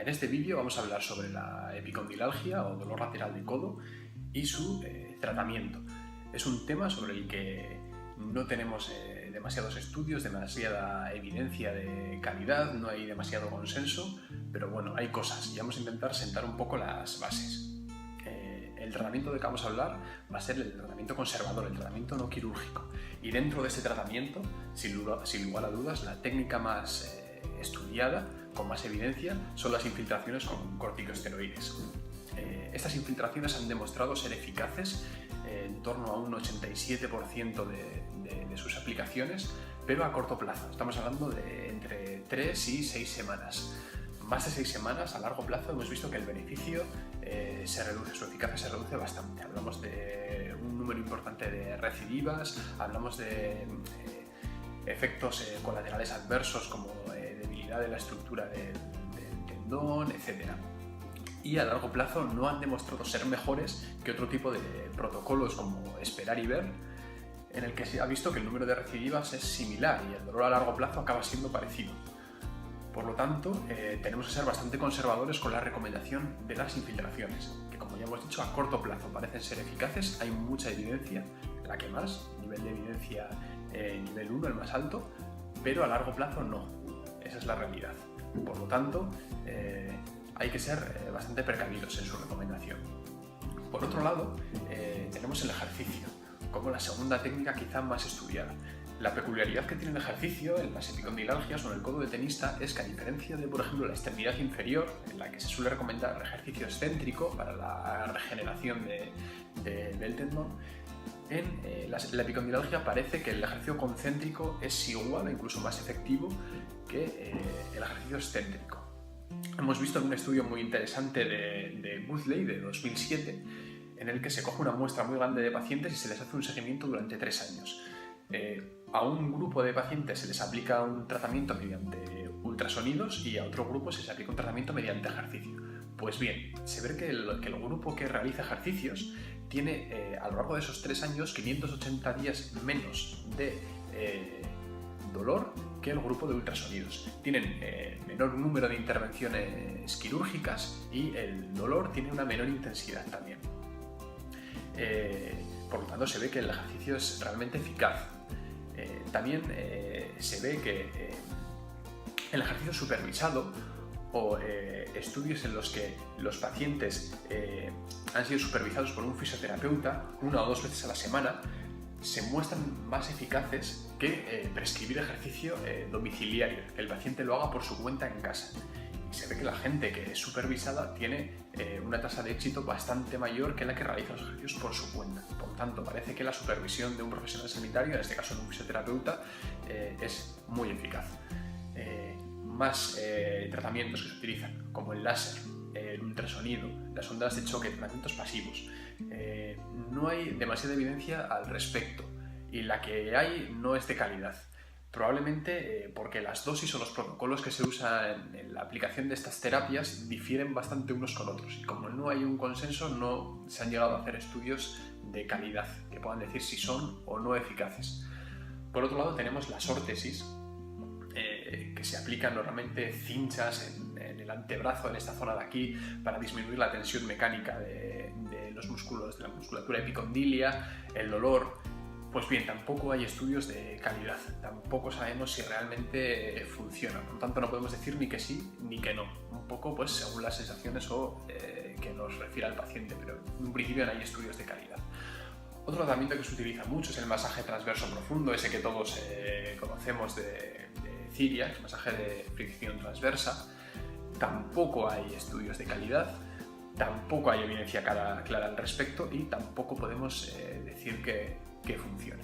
En este vídeo vamos a hablar sobre la epicondilalgia o dolor lateral de codo y su tratamiento. Es un tema sobre el que no tenemos demasiados estudios, demasiada evidencia de calidad, no hay demasiado consenso, pero bueno, hay cosas y vamos a intentar sentar un poco las bases. El tratamiento del que vamos a hablar va a ser el tratamiento conservador, el tratamiento no quirúrgico. Y dentro de este tratamiento, sin lugar a dudas, la técnica más estudiada, con más evidencia, son las infiltraciones con corticosteroides. Estas infiltraciones han demostrado ser eficaces en torno a un 87% de sus aplicaciones, pero a corto plazo. Estamos hablando de entre 3 y 6 semanas. Más de 6 semanas, a largo plazo, hemos visto que el beneficio se reduce, su eficacia se reduce bastante. Hablamos de un número importante de recidivas, hablamos de efectos colaterales adversos como debilidad de la estructura del tendón, etc. Y a largo plazo no han demostrado ser mejores que otro tipo de protocolos como Esperar y Ver, en el que se ha visto que el número de recidivas es similar y el dolor a largo plazo acaba siendo parecido. Por lo tanto, tenemos que ser bastante conservadores con la recomendación de las infiltraciones, que como ya hemos dicho, a corto plazo parecen ser eficaces, hay mucha evidencia, la que más, nivel de evidencia nivel 1, el más alto, pero a largo plazo no, esa es la realidad. Por lo tanto, hay que ser bastante precavidos en su recomendación. Por otro lado, tenemos el ejercicio, como la segunda técnica quizá más estudiada. La peculiaridad que tiene el ejercicio en las epicondilalgias o en el codo de tenista es que, a diferencia de, por ejemplo, la extremidad inferior, en la que se suele recomendar el ejercicio excéntrico para la regeneración del tendón, en la epicondilalgia parece que el ejercicio concéntrico es igual o incluso más efectivo que el ejercicio excéntrico. Hemos visto en un estudio muy interesante de Woodley de 2007, en el que se coge una muestra muy grande de pacientes y se les hace un seguimiento durante 3 años. A un grupo de pacientes se les aplica un tratamiento mediante ultrasonidos y a otro grupo se les aplica un tratamiento mediante ejercicio. Pues bien, se ve que el grupo que realiza ejercicios tiene a lo largo de esos 3 años 580 días menos de dolor que el grupo de ultrasonidos. Tienen menor número de intervenciones quirúrgicas y el dolor tiene una menor intensidad también. Por lo tanto, se ve que el ejercicio es realmente eficaz. También se ve que el ejercicio supervisado o estudios en los que los pacientes han sido supervisados por un fisioterapeuta 1 o 2 veces a la semana se muestran más eficaces que prescribir ejercicio domiciliario, que el paciente lo haga por su cuenta en casa. Y se ve que la gente que es supervisada tiene una tasa de éxito bastante mayor que la que realiza los ejercicios por su cuenta. Por lo tanto, parece que la supervisión de un profesional sanitario, en este caso de un fisioterapeuta, es muy eficaz. Más tratamientos que se utilizan, como el láser, el ultrasonido, las ondas de choque, tratamientos pasivos. No hay demasiada evidencia al respecto y la que hay no es de calidad. Probablemente porque las dosis o los protocolos que se usan en la aplicación de estas terapias difieren bastante unos con otros y como no hay un consenso no se han llegado a hacer estudios de calidad que puedan decir si son o no eficaces. Por otro lado tenemos las órtesis, que se aplican normalmente cinchas en el antebrazo, en esta zona de aquí, para disminuir la tensión mecánica de los músculos, de la musculatura epicondilia, el dolor. Pues bien, tampoco hay estudios de calidad, tampoco sabemos si realmente funciona, por lo tanto no podemos decir ni que sí ni que no, un poco pues según las sensaciones o que nos refiera el paciente, pero en un principio no hay estudios de calidad. Otro tratamiento que se utiliza mucho es el masaje transverso profundo, ese que todos conocemos de Ciria, el masaje de fricción transversa. Tampoco hay estudios de calidad, tampoco hay evidencia clara al respecto y tampoco podemos decir que funcione.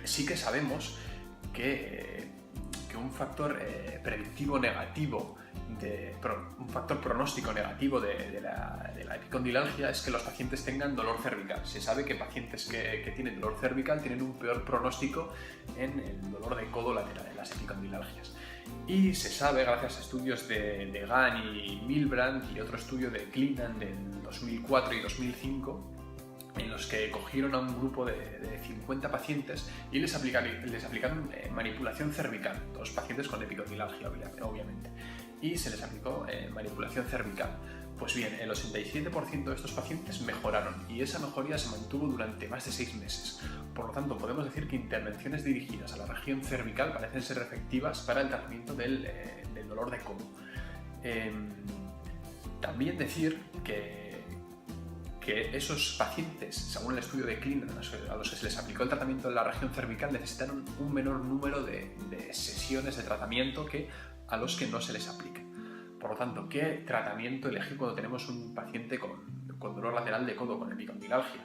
Sí que sabemos que un factor predictivo negativo, un factor pronóstico negativo de la epicondilalgia es que los pacientes tengan dolor cervical. Se sabe que pacientes que tienen dolor cervical tienen un peor pronóstico en el dolor de codo lateral, en las epicondilalgias. Y se sabe, gracias a estudios de Gahn y Milbrand y otro estudio de Klinman del 2004 y 2005, en los que cogieron a un grupo de 50 pacientes y les aplicaron manipulación cervical, todos pacientes con epicondilalgia, obviamente. y se les aplicó manipulación cervical. Pues bien, el 87% de estos pacientes mejoraron y esa mejoría se mantuvo durante más de 6 meses. Por lo tanto, podemos decir que intervenciones dirigidas a la región cervical parecen ser efectivas para el tratamiento del dolor de codo. También decir que esos pacientes, según el estudio de Klein, a los que se les aplicó el tratamiento en la región cervical, necesitaron un menor número de sesiones de tratamiento que a los que no se les aplica. Por lo tanto, ¿qué tratamiento elegir cuando tenemos un paciente con dolor lateral de codo, con epicondilalgia?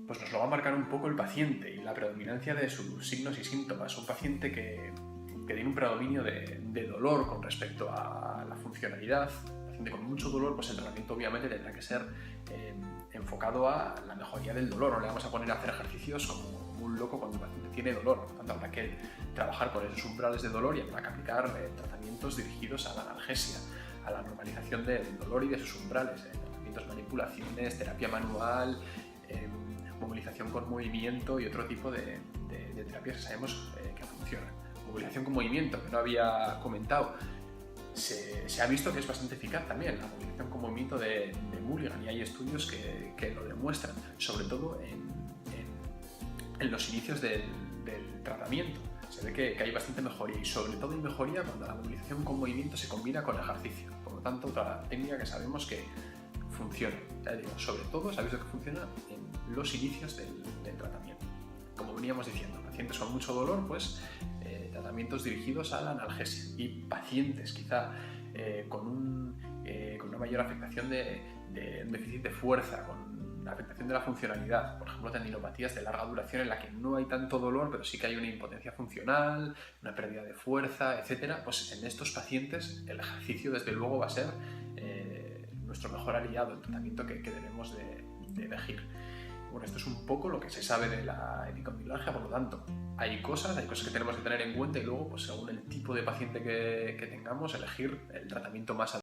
Pues nos lo va a marcar un poco el paciente y la predominancia de sus signos y síntomas. Un paciente que tiene un predominio de dolor con respecto a la funcionalidad, con mucho dolor, pues el tratamiento obviamente tendrá que ser enfocado a la mejoría del dolor. No le vamos a poner a hacer ejercicios como un loco cuando el paciente tiene dolor. Por lo tanto, habrá que trabajar con esos umbrales de dolor y habrá que aplicar tratamientos dirigidos a la analgesia, a la normalización del dolor y de sus umbrales. Tratamientos, manipulaciones, terapia manual, movilización con movimiento y otro tipo de terapias que sabemos que funcionan. Movilización con movimiento, que no había comentado. Se ha visto que es bastante eficaz también la movilización con movimiento de Mulligan, y hay estudios que lo demuestran, sobre todo en los inicios del tratamiento. Se ve que hay bastante mejoría, y sobre todo hay mejoría cuando la movilización con movimiento se combina con ejercicio. Por lo tanto, otra técnica que sabemos que funciona. Ya digo, sobre todo se ha visto que funciona en los inicios del tratamiento. Como veníamos diciendo, pacientes con mucho dolor, pues tratamientos dirigidos a la analgesia, y pacientes quizá con una mayor afectación de un déficit de fuerza, con la afectación de la funcionalidad, por ejemplo tendinopatías de larga duración en la que no hay tanto dolor pero sí que hay una impotencia funcional, una pérdida de fuerza, etc. Pues en estos pacientes el ejercicio desde luego va a ser nuestro mejor aliado, el tratamiento que debemos de elegir. Bueno, esto es un poco lo que se sabe de la epicondilalgia. Por lo tanto, hay cosas que tenemos que tener en cuenta, y luego, pues según el tipo de paciente que tengamos, elegir el tratamiento más adecuado.